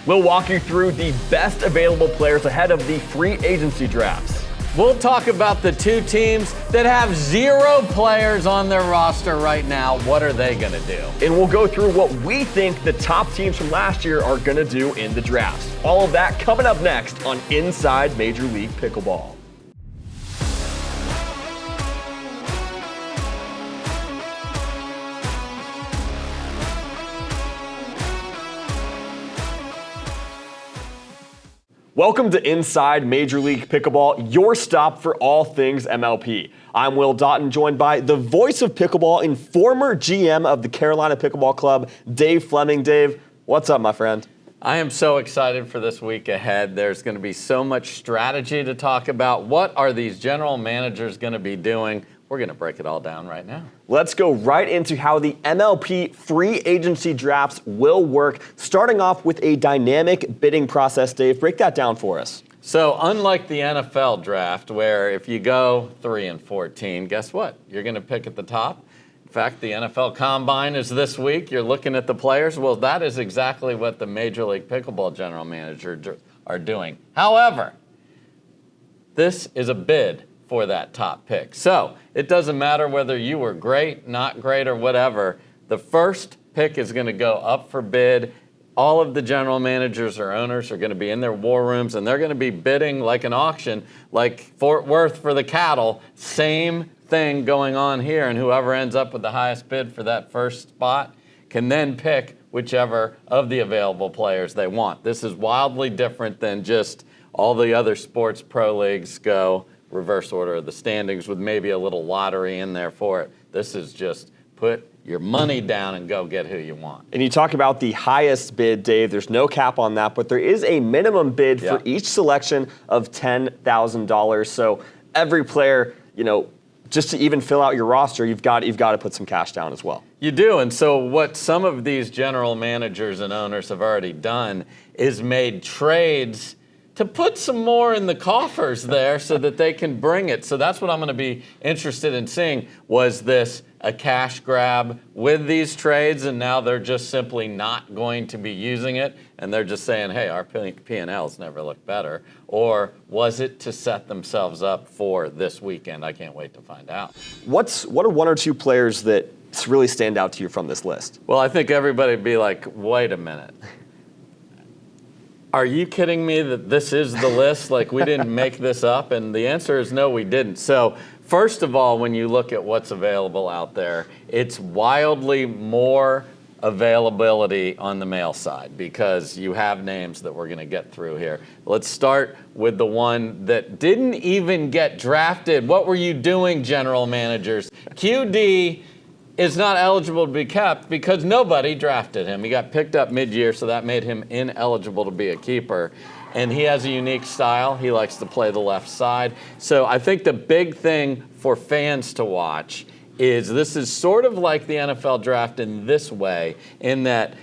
We'll walk you through the best available players ahead of the free agency drafts. We'll talk about the two teams that have 0 players on their roster right now. What are they going to do? And we'll go through what we think the top teams from last year are going to do in the drafts. All of that coming up next on Inside Major League Pickleball. Welcome to Inside Major League Pickleball, your stop for all things MLP. I'm Will Daughton, joined by the voice of pickleball and former GM of the Carolina Pickleball Club, Dave Fleming. Dave, what's up, my friend? I am so excited for this week ahead. There's going to be so much strategy to talk about. What are these general managers going to be doing? We're going to break it all down right now. Let's go right into how the MLP free agency drafts will work, starting off with a dynamic bidding process. Dave, break that down for us. So unlike the NFL draft, where if you go 3 and 14, guess what? You're going to pick at the top. In fact, the NFL Combine is this week. You're looking at the players. Well, that is exactly what the Major League Pickleball general managers are doing. However, this is a bid for that top pick. So it doesn't matter whether you were great, not great, or whatever. The first pick is going to go up for bid. All of the general managers or owners are going to be in their war rooms, and they're going to be bidding like an auction, like Fort Worth for the cattle. Same thing going on here, and whoever ends up with the highest bid for that first spot can then pick whichever of the available players they want. This is wildly different than just all the other sports pro leagues go reverse order of the standings with maybe a little lottery in there for it. This is just put your money down and go get who you want. And you talk about the highest bid, Dave. There's no cap on that, but there is a minimum bid for each selection of $10,000. So every player, just to even fill out your roster, you've got to put some cash down as well. You do, and so what some of these general managers and owners have already done is made trades to put some more in the coffers there so that they can bring it. So that's what I'm going to be interested in seeing. Was this a cash grab with these trades, and now they're just simply not going to be using it, and they're just saying, hey, our P&Ls never look better? Or was it to set themselves up for this weekend? I can't wait to find out. What are 1 or 2 players that really stand out to you from this list? Well, I think everybody would be like, wait a minute. Are you kidding me that this is the list? Like, we didn't make this up? And the answer is no, we didn't. So first of all, when you look at what's available out there, it's wildly more availability on the male side because you have names that we're going to get through here. Let's start with the one that didn't even get drafted. What were you doing, general managers? QD is not eligible to be kept because nobody drafted him. He got picked up mid-year, so that made him ineligible to be a keeper. And he has a unique style. He likes to play the left side. So I think the big thing for fans to watch is this is sort of like the NFL draft in this way, in that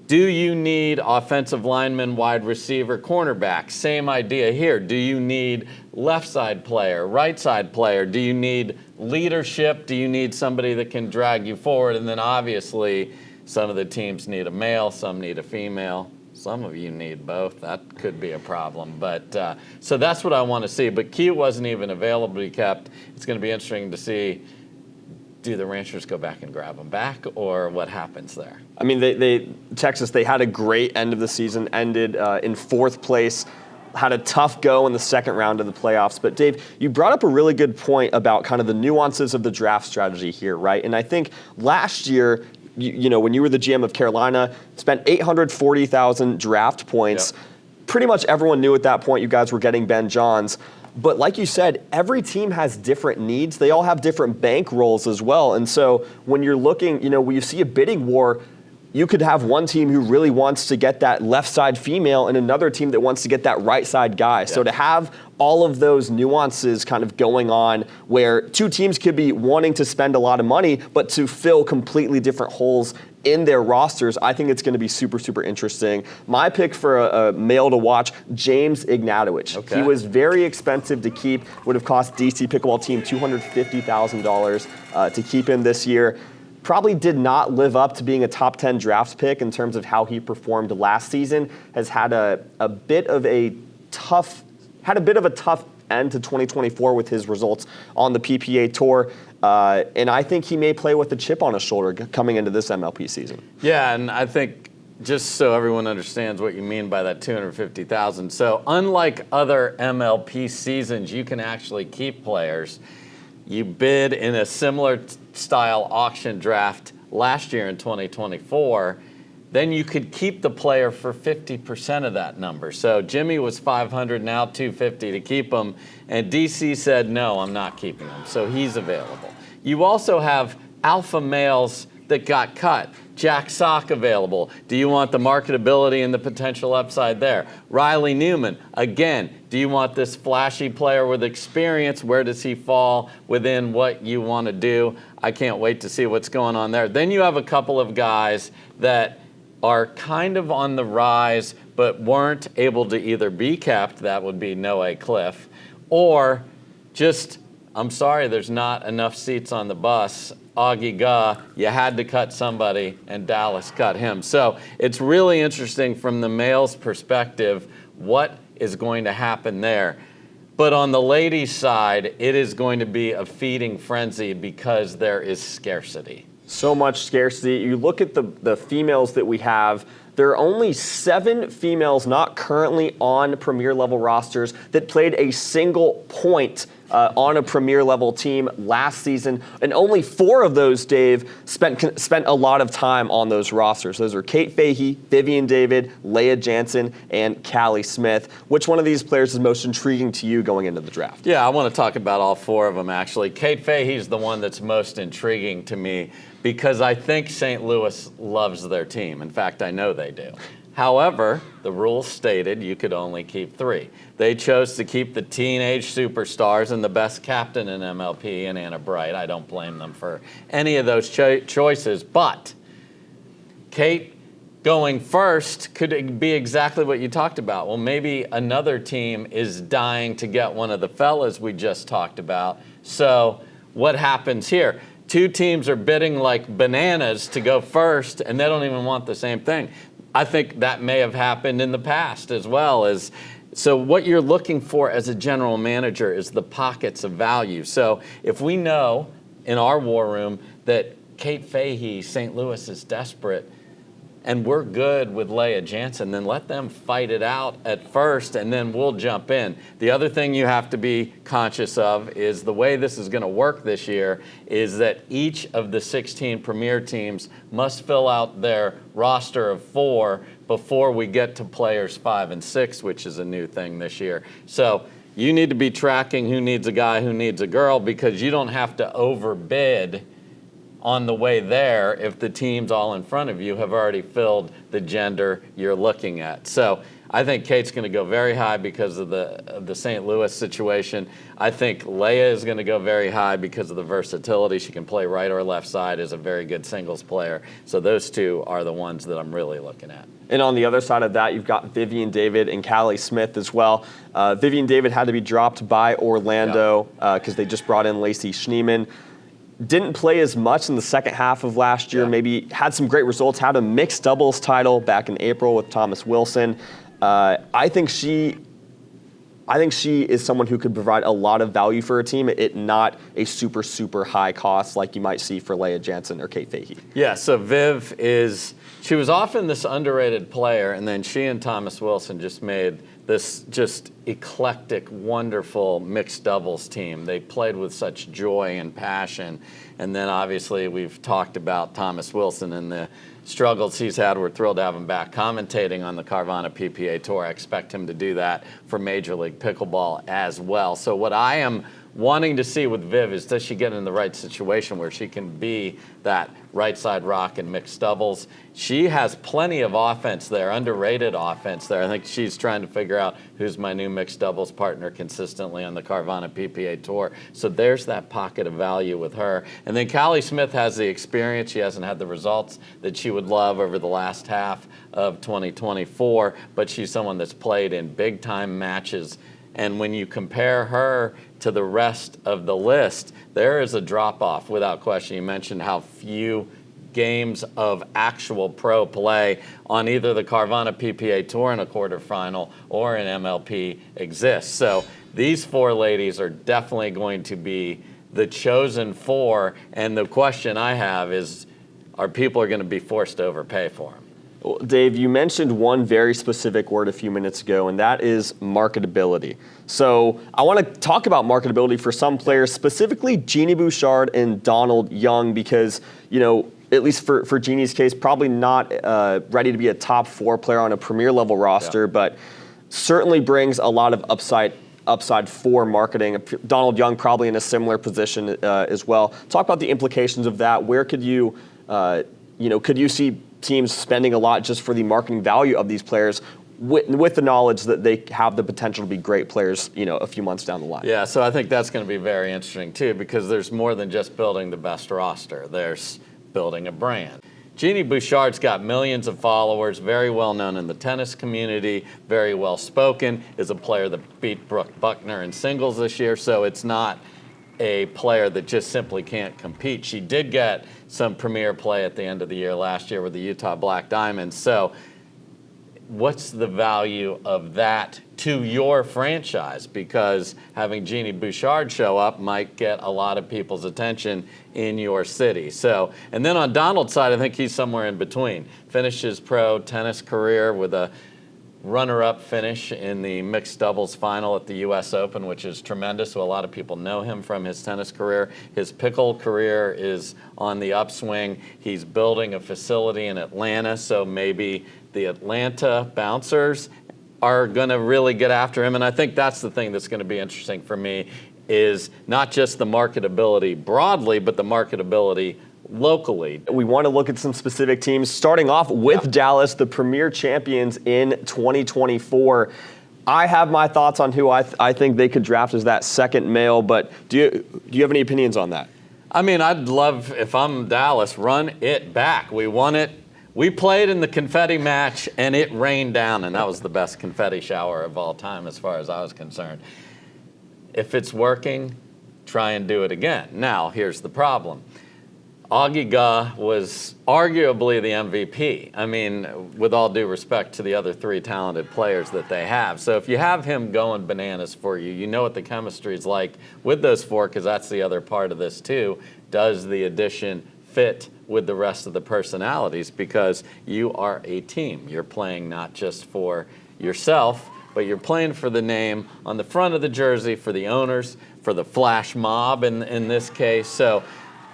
do you need offensive lineman, wide receiver, cornerback? Same idea here. Do you need left side player, right side player? Do you need leadership? Do you need somebody that can drag you forward? And then obviously some of the teams need a male, some need a female. Some of you need both. That could be a problem. But so that's what I want to see. But Q wasn't even available to be kept. It's going to be interesting to see, do the ranchers go back and grab them back, or what happens there? I mean, Texas, they had a great end of the season, ended in 4th place, had a tough go in the second round of the playoffs. But Dave, you brought up a really good point about kind of the nuances of the draft strategy here, right? And I think last year, when you were the GM of Carolina, spent 840,000 draft points. Yep. Pretty much everyone knew at that point you guys were getting Ben Johns. But like you said, every team has different needs. They all have different bank rolls as well. And so when you're looking, when you see a bidding war, you could have one team who really wants to get that left side female and another team that wants to get that right side guy. Yep. So to have all of those nuances kind of going on where two teams could be wanting to spend a lot of money, but to fill completely different holes in their rosters, I think it's going to be super, super interesting. My pick for a male to watch, James Ignatowicz. Okay. He was very expensive to keep, would have cost DC Pickleball team $250,000 to keep him this year. probably did not live up to being a top 10 draft pick in terms of how he performed last season, has had a bit of a tough end to 2024 with his results on the PPA Tour. And I think he may play with a chip on his shoulder coming into this MLP season. Yeah, and I think just so everyone understands what you mean by that $250,000. So unlike other MLP seasons, you can actually keep players. You bid in a similar style auction draft last year in 2024, then you could keep the player for 50% of that number. So Jimmy was $500, now $250 to keep him, and DC said, no, I'm not keeping him, so he's available. You also have alpha males that got cut. Jack Sock available. Do you want the marketability and the potential upside there? Riley Newman, again, do you want this flashy player with experience? Where does he fall within what you want to do? I can't wait to see what's going on there. Then you have a couple of guys that are kind of on the rise, but weren't able to either be capped, that would be Noah Cliff, or just, I'm sorry, there's not enough seats on the bus. Augie Ga, you had to cut somebody, and Dallas cut him. So it's really interesting from the male's perspective what is going to happen there. But on the ladies' side, it is going to be a feeding frenzy because there is scarcity. So much scarcity. You look at the females that we have, there are only 7 females not currently on premier level rosters that played a single point on a premier level team last season, and only 4 of those, Dave, spent a lot of time on those rosters. Those are Kate Fahey, Vivian David, Leah Jansen, and Callie Smith. Which one of these players is most intriguing to you going into the draft? Yeah, I want to talk about all 4 of them, actually. Kate Fahey's the one that's most intriguing to me because I think St. Louis loves their team. In fact, I know they do. However, the rules stated you could only keep 3. They chose to keep the teenage superstars and the best captain in MLP and Anna Bright. I don't blame them for any of those choices, but Kate going first could be exactly what you talked about. Well, maybe another team is dying to get one of the fellas we just talked about. So what happens here? 2 teams are bidding like bananas to go first, and they don't even want the same thing. I think that may have happened in the past as well. So what you're looking for as a general manager is the pockets of value. So if we know in our war room that Kate Fahey, St. Louis is desperate, and we're good with Leah Jansen, then let them fight it out at first, and then we'll jump in. The other thing you have to be conscious of is the way this is going to work this year is that each of the 16 premier teams must fill out their roster of 4 before we get to players 5 and 6, which is a new thing this year. So you need to be tracking who needs a guy, who needs a girl, because you don't have to overbid on the way there if the teams all in front of you have already filled the gender you're looking at. So I think Kate's going to go very high because of the St. Louis situation. I think Leah is going to go very high because of the versatility. She can play right or left side, is a very good singles player. So those 2 are the ones that I'm really looking at. And on the other side of that, you've got Vivian David and Callie Smith as well. Vivian David had to be dropped by Orlando because they just brought in Lacey Schneeman. Didn't play as much in the second half of last year, maybe had some great results, had a mixed doubles title back in April with Thomas Wilson. I think she is someone who could provide a lot of value for a team at not a super, super high cost like you might see for Leah Jansen or Kate Fahey. Yeah, so Viv she was often this underrated player, and then she and Thomas Wilson just made this just eclectic, wonderful mixed doubles team. They played with such joy and passion. And then obviously we've talked about Thomas Wilson and the struggles he's had. We're thrilled to have him back commentating on the Carvana PPA Tour. I expect him to do that for Major League Pickleball as well. So what I am wanting to see with Viv is, does she get in the right situation where she can be that right side rock and mixed doubles? She has plenty of offense there, underrated offense there. I think she's trying to figure out who's my new mixed doubles partner consistently on the Carvana PPA Tour. So there's that pocket of value with her. And then Callie Smith has the experience. She hasn't had the results that she would love over the last half of 2024, but she's someone that's played in big time matches. And when you compare her to the rest of the list, there is a drop-off without question. You mentioned how few games of actual pro play on either the Carvana PPA Tour in a quarterfinal or in MLP exists. So these 4 ladies are definitely going to be the chosen 4. And the question I have is, are people going to be forced to overpay for them? Well, Dave, you mentioned one very specific word a few minutes ago, and that is marketability. So I want to talk about marketability for some players, specifically Jeannie Bouchard and Donald Young, because, at least for Jeannie's case, probably not ready to be a top 4 player on a premier level roster, but certainly brings a lot of upside for marketing. Donald Young probably in a similar position as well. Talk about the implications of that. Where could you see teams spending a lot just for the marketing value of these players with the knowledge that they have the potential to be great players, a few months down the line? Yeah, so I think that's going to be very interesting too, because there's more than just building the best roster. There's building a brand. Jeannie Bouchard's got millions of followers, very well known in the tennis community, very well spoken, is a player that beat Brooke Buckner in singles this year, so it's not a player that just simply can't compete. She did get some premier play at the end of the year last year with the Utah Black Diamonds. So what's the value of that to your franchise? Because having Jeannie Bouchard show up might get a lot of people's attention in your city. So, and then on Donald's side, I think he's somewhere in between. Finished his pro tennis career with a runner-up finish in the mixed doubles final at the U.S. Open, which is tremendous. So a lot of people know him from his tennis career. His pickle career is on the upswing. He's building a facility in Atlanta, so maybe the Atlanta Bouncers are going to really get after him. And I think that's the thing that's going to be interesting for me, is not just the marketability broadly, but the marketability locally. We want to look at some specific teams, starting off with Dallas, the premier champions in 2024. I have my thoughts on who I think they could draft as that second male, but do you have any opinions on that? I mean, I'd love, if I'm Dallas, run it back. We won it. We played in the confetti match, and it rained down, and that was the best confetti shower of all time as far as I was concerned. If it's working, try and do it again. Now, here's the problem. Ogio was arguably the MVP. I mean, with all due respect to the other 3 talented players that they have. So if you have him going bananas for you, you know what the chemistry is like with those 4, because that's the other part of this too. Does the addition fit with the rest of the personalities? Because you are a team. You're playing not just for yourself, but you're playing for the name on the front of the jersey, for the owners, for the flash mob in this case. So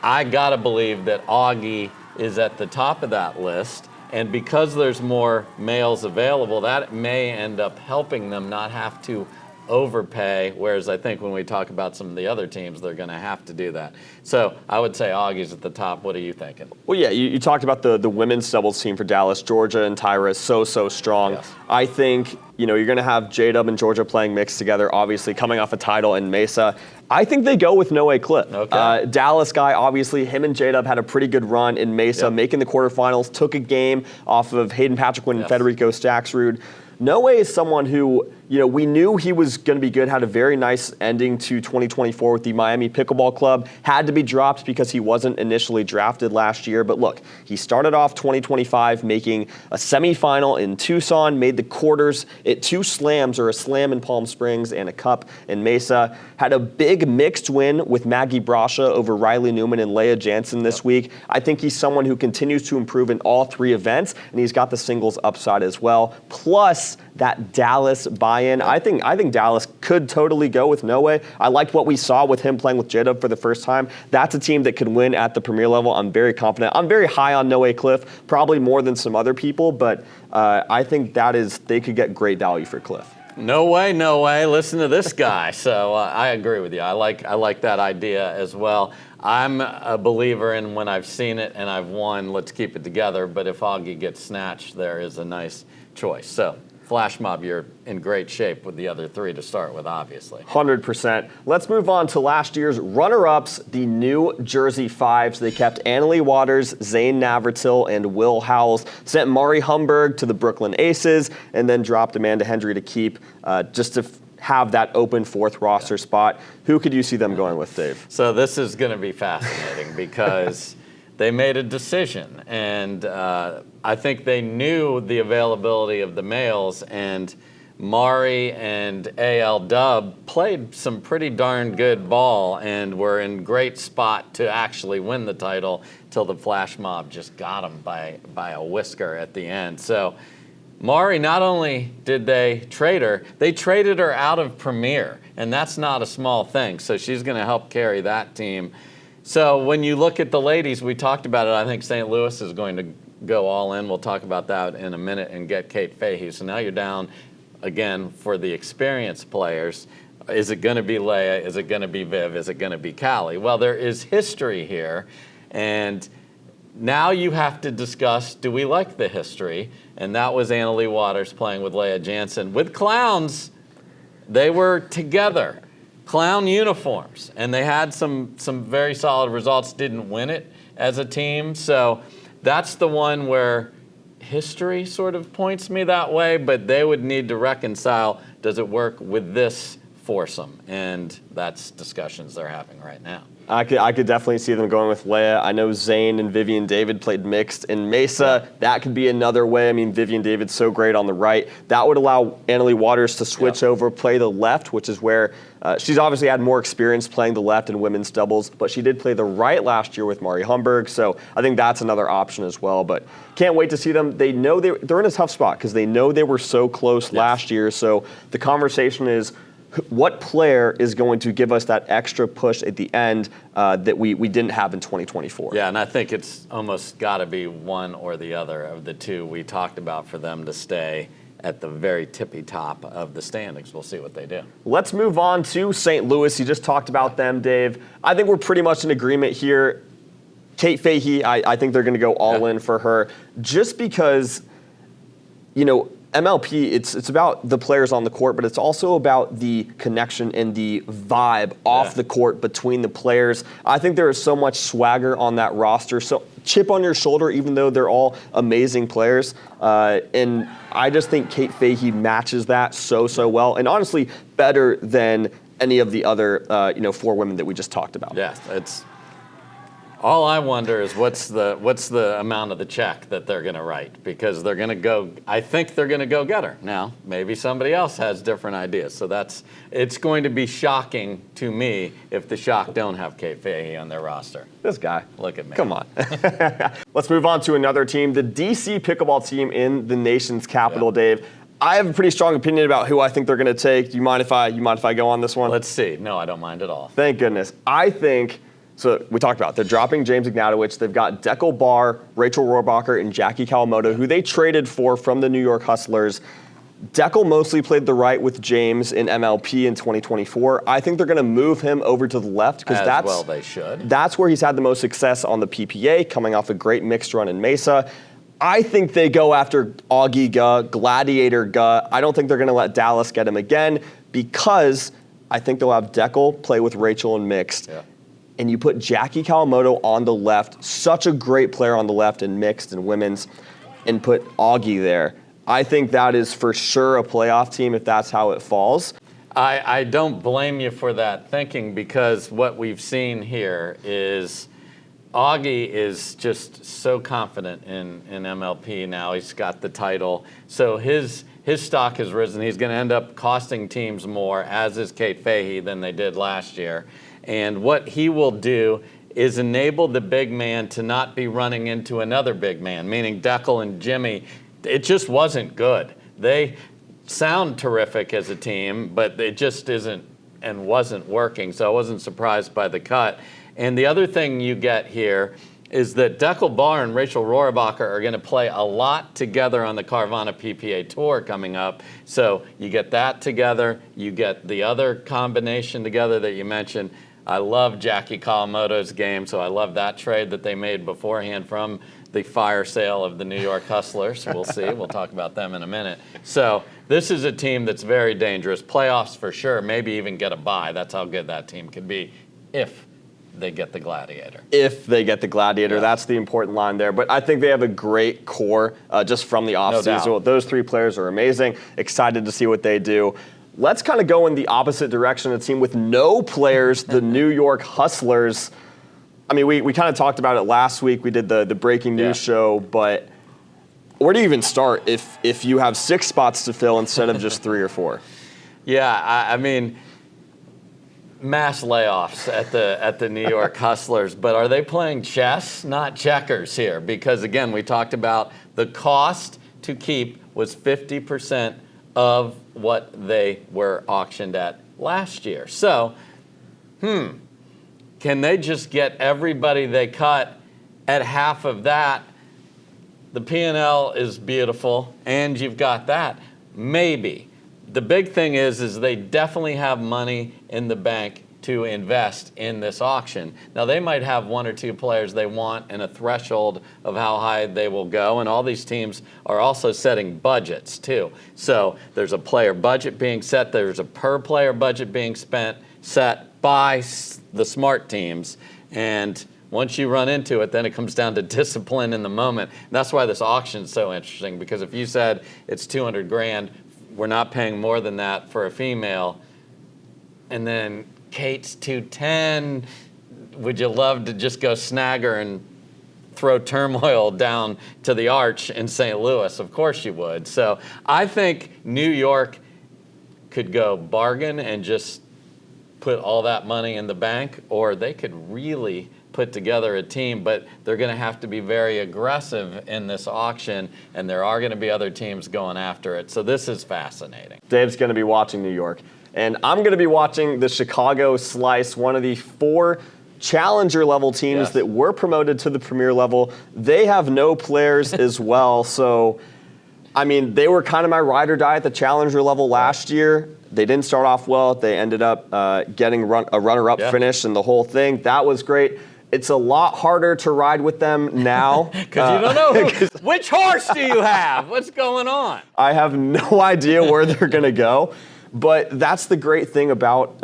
I gotta believe that Augie is at the top of that list, and because there's more males available, that may end up helping them not have to overpay, whereas I think when we talk about some of the other teams, they're gonna have to do that. So I would say Augie's at the top. What are you thinking? Well, yeah, you talked about the women's doubles team for Dallas. Georgia and Tyra is so strong. Yes. I think, you're going to have J-Dub and Georgia playing mixed together, obviously coming off a title in Mesa. I think they go with Noe Cliff. Okay. Dallas guy, obviously, him and J-Dub had a pretty good run in Mesa, making the quarterfinals, took a game off of Hayden Patrick and Federico Staxrud. Noe is someone who, we knew he was going to be good, had a very nice ending to 2024 with the Miami Pickleball Club, had to be dropped because he wasn't initially drafted last year. But look, he started off 2025 making a semifinal in Tucson, made the quarters at 2 slams, or a slam in Palm Springs and a cup in Mesa. Had a big mixed win with Maggie Brasha over Riley Newman and Leah Jansen this week. I think he's someone who continues to improve in all 3 events, and he's got the singles upside as well. Plus that Dallas buy-in. I think Dallas could totally go with Noe. I liked what we saw with him playing with J-Dub for the first time. That's a team that could win at the premier level. I'm very confident. I'm very high on Noe Cliff, probably more than some other people, but I think they could get great value for Cliff. No way. Listen to this guy. So I agree with you. I like that idea as well. I'm a believer in when I've seen it and I've won, let's keep it together. But if Augie gets snatched, there is a nice choice. So Flash Mob, you're in great shape with the other 3 to start with, obviously. 100%. Let's move on to last year's runner-ups, the New Jersey Fives. They kept Annalie Waters, Zane Navratil, and Will Howells. Sent Mari Humberg to the Brooklyn Aces, and then dropped Amanda Hendry to keep, just to have that open 4th roster spot. Who could you see them going with, Dave? So this is going to be fascinating because they made a decision. And I think they knew the availability of the males, and Mari and AL Dub played some pretty darn good ball and were in great spot to actually win the title till the flash mob just got them by a whisker at the end. So Mari, not only did they traded her out of Premier, and that's not a small thing. So she's going to help carry that team. So when you look at the ladies, we talked about it. I think St. Louis is going to go all in. We'll talk about that in a minute and get Kate Fahey. So now you're down again for the experienced players. Is it going to be Leia? Is it going to be Viv? Is it going to be Callie? Well, there is history here, and now you have to discuss, do we like the history? And that was Annalie Waters playing with Leia Jansen. With clowns, they were together, clown uniforms, and they had some very solid results, didn't win it as a team. So that's the one where history sort of points me that way, but they would need to reconcile, does it work with this foursome? And that's discussions they're having right now. I could definitely see them going with Leia. I know Zane and Vivian David played mixed in Mesa. That could be another way. I mean, Vivian David's so great on the right. That would allow Annalie Waters to switch over, play the left, which is where she's obviously had more experience playing the left in women's doubles, but she did play the right last year with Mari Humberg, so I think that's another option as well. But can't wait to see them. They know they're in a tough spot because they know they were so close last year, so the conversation is, what player is going to give us that extra push at the end that we didn't have in 2024? Yeah, and I think it's almost got to be one or the other of the two we talked about for them to stay at the very tippy top of the standings. We'll see what they do. Let's move on to St. Louis. You just talked about them, Dave. I think we're pretty much in agreement here. Kate Fahey, I think they're going to go all in for her just because, you know, MLP, it's about the players on the court, but it's also about the connection and the vibe off the court between the players. I think there is so much swagger on that roster, so chip on your shoulder, even though they're all amazing players. And I just think Kate Fahey matches that so well, and honestly, better than any of the other four women that we just talked about. Yes, it's. All I wonder is what's the amount of the check that they're going to write, because they're going to go. I think they're going to go get her. Now, maybe somebody else has different ideas. So it's going to be shocking to me if the Shock don't have Kate Fahey on their roster. This guy, look at me. Come on. Let's move on to another team, the DC Pickleball team in the nation's capital, Dave. I have a pretty strong opinion about who I think they're going to take. Do you mind if I go on this one? Let's see. No, I don't mind at all. Thank goodness. I think. So we talked about, they're dropping James Ignatowicz. They've got Deckel Barr, Rachel Rohrbacher, and Jackie Kawamoto, who they traded for from the New York Hustlers. Deckel mostly played the right with James in MLP in 2024. I think they're going to move him over to the left because they should. That's where he's had the most success on the PPA, coming off a great mixed run in Mesa. I think they go after Augie Guh, Gladiator Guh. I don't think they're going to let Dallas get him again because I think they'll have Deckel play with Rachel in mixed. Yeah. And you put Jackie Kawamoto on the left, such a great player on the left in mixed and women's, and put Augie there. I think that is for sure a playoff team if that's how it falls. I don't blame you for that thinking, because what we've seen here is Augie is just so confident in MLP now. He's got the title. So his stock has risen. He's going to end up costing teams more, as is Kate Fahey, than they did last year. And what he will do is enable the big man to not be running into another big man, meaning Deckel and Jimmy. It just wasn't good. They sound terrific as a team, but it just isn't and wasn't working. So I wasn't surprised by the cut. And the other thing you get here is that Deckel Barr and Rachel Rohrbacher are going to play a lot together on the Carvana PPA Tour coming up. So you get that together. You get the other combination together that you mentioned. I love Jackie Kawamoto's game, so I love that trade that they made beforehand from the fire sale of the New York Hustlers. We'll see. We'll talk about them in a minute. So this is a team that's very dangerous. Playoffs for sure, maybe even get a bye. That's how good that team can be if they get the Gladiator. If they get the Gladiator, that's the important line there. But I think they have a great core just from the offseason. No, those three players are amazing. Excited to see what they do. Let's kind of go in the opposite direction. A team with no players, the New York Hustlers. I mean, we kind of talked about it last week. We did the breaking news show, but where do you even start if you have 6 spots to fill instead of just 3 or 4? Yeah, I mean, mass layoffs at the New York Hustlers, but are they playing chess, not checkers here? Because again, we talked about the cost to keep was 50% of what they were auctioned at last year. So, can they just get everybody they cut at half of that? The P&L is beautiful, and you've got that. Maybe. The big thing is they definitely have money in the bank to invest in this auction. Now, they might have 1 or 2 players they want and a threshold of how high they will go, and all these teams are also setting budgets, too. So there's a player budget being set, there's a per-player budget being set by the smart teams, and once you run into it, then it comes down to discipline in the moment. And that's why this auction is so interesting, because if you said it's 200 grand, we're not paying more than that for a female, and then Kate's 210, would you love to just go snag her and throw turmoil down to the arch in St. Louis? Of course you would. So I think New York could go bargain and just put all that money in the bank, or they could really put together a team, but they're going to have to be very aggressive in this auction, and there are going to be other teams going after it. So this is fascinating. Dave's going to be watching New York, and I'm going to be watching the Chicago Slice, one of the 4 challenger level teams that were promoted to the premier level. They have no players as well, so I mean, they were kind of my ride or die at the challenger level last year. They didn't start off well. They ended up getting a runner-up finish and the whole thing. That was great. It's a lot harder to ride with them now. Because you don't know which horse do you have? What's going on? I have no idea where they're going to go. But that's the great thing about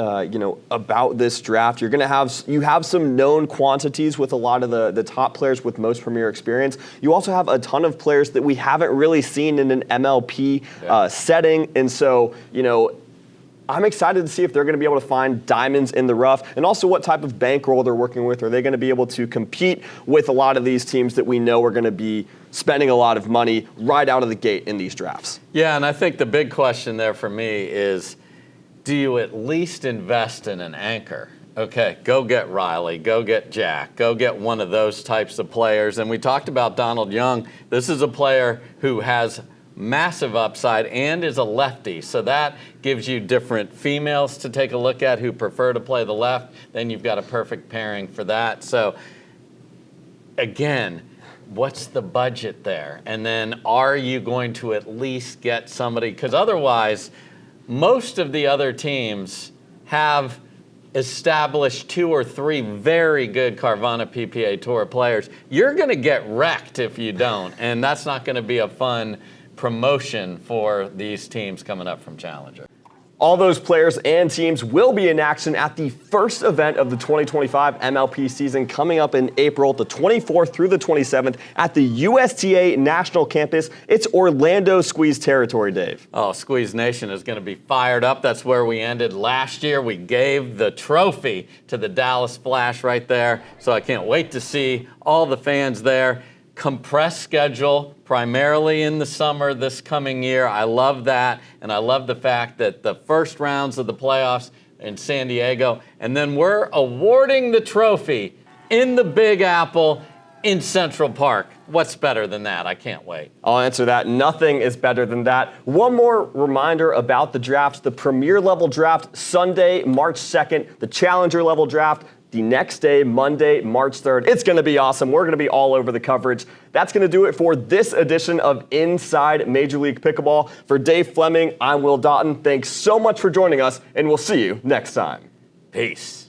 about this draft. You have some known quantities with a lot of the top players with most premier experience. You also have a ton of players that we haven't really seen in an MLP setting, and so I'm excited to see if they're going to be able to find diamonds in the rough, and also what type of bankroll they're working with. Are they going to be able to compete with a lot of these teams that we know are going to be spending a lot of money right out of the gate in these drafts? Yeah, and I think the big question there for me is, do you at least invest in an anchor? Okay, go get Riley, go get Jack, go get one of those types of players. And we talked about Donald Young. This is a player who has massive upside and is a lefty, so that gives you different females to take a look at who prefer to play the left. Then you've got a perfect pairing for that. So again, what's the budget there? And then are you going to at least get somebody? Because otherwise, most of the other teams have established 2 or 3 very good Carvana PPA Tour players. You're going to get wrecked if you don't, and that's not going to be a fun promotion for these teams coming up from Challenger. All those players and teams will be in action at the first event of the 2025 MLP season coming up in April, the 24th through the 27th at the USTA National Campus. It's Orlando Squeeze territory, Dave. Oh, Squeeze Nation is going to be fired up. That's where we ended last year. We gave the trophy to the Dallas Flash right there. So I can't wait to see all the fans there. Compressed schedule, primarily in the summer this coming year. I love that, and I love the fact that the first rounds of the playoffs in San Diego, and then we're awarding the trophy in the Big Apple in Central Park. What's better than that? I can't wait. I'll answer that. Nothing is better than that. One more reminder about the drafts. The Premier Level Draft, Sunday, March 2nd. The Challenger Level Draft, the next day, Monday, March 3rd. It's going to be awesome. We're going to be all over the coverage. That's going to do it for this edition of Inside Major League Pickleball. For Dave Fleming, I'm Will Daughton. Thanks so much for joining us, and we'll see you next time. Peace.